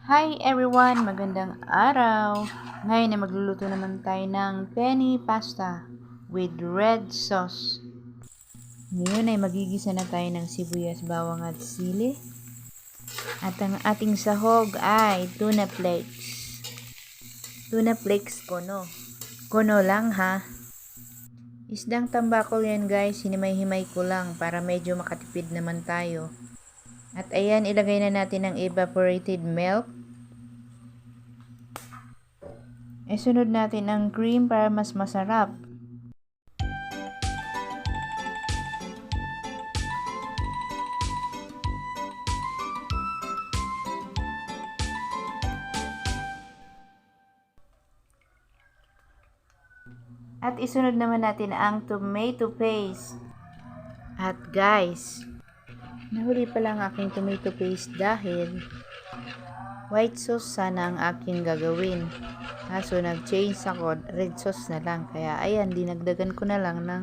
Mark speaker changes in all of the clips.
Speaker 1: Hi everyone! Magandang araw! Ngayon ay magluluto naman tayo ng penny pasta with red sauce. Ngayon ay magigisa na tayo ng sibuyas, bawang at sili. At ang ating sahog ay tuna flakes. Tuna flakes kono. Kono lang ha. Isdang tambakol yan guys, hinimay-himay ko lang para medyo makatipid naman tayo. At ayan, ilagay na natin ang evaporated milk. Isunod natin ang cream para mas masarap. At isunod naman natin ang tomato paste. At guys, nahuli pala ang aking tomato paste dahil white sauce sana ang aking gagawin. Kaso nag-change ako, red sauce na lang. Kaya ayan, dinagdagan ko na lang ng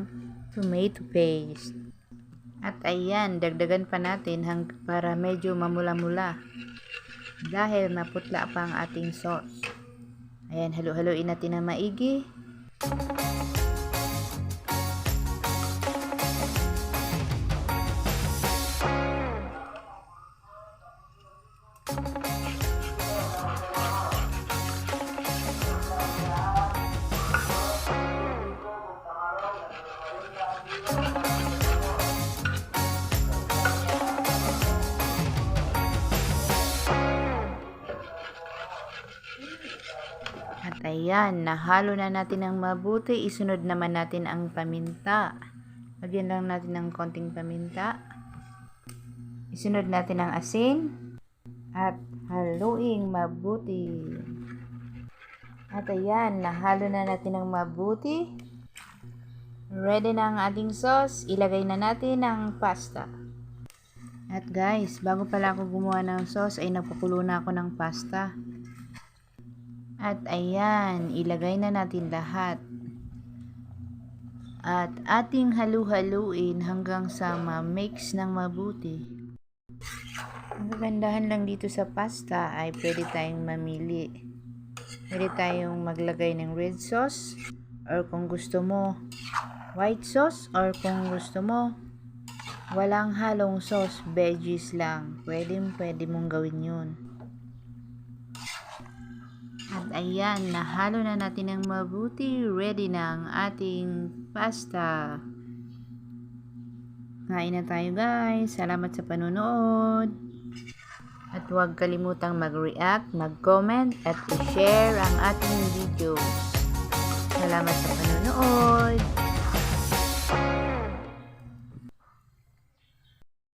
Speaker 1: tomato paste. At ayan, dagdagan pa natin para medyo mamula-mula. Dahil maputla pa ang ating sauce. Ayan, halo-haloin natin na maigi. At ayan, nahalo na natin ng mabuti. Isunod naman natin ang paminta. Lagyan lang natin ng konting paminta. Isunod natin ang asin. At haluing mabuti. At ayan, nahalo na natin ng mabuti. Ready na ang ating sauce. Ilagay na natin ang pasta. At guys, bago pala ako gumawa ng sauce ay nagpakulo na ako ng pasta. At ayan, ilagay na natin lahat. At ating halu-haluin hanggang sa ma-mix ng mabuti. Ang kagandahan lang dito sa pasta ay pwede tayong mamili. Pwede tayong maglagay ng red sauce, or kung gusto mo white sauce, or kung gusto mo walang halong sauce, veggies lang. Pwede mong gawin yun. At ayan, nahalo na natin ng mabuti. Ready na ang ating pasta. Kain na tayo guys. Salamat sa panonood. At huwag kalimutang mag-react, mag-comment, at i-share ang ating videos. Salamat sa panonood.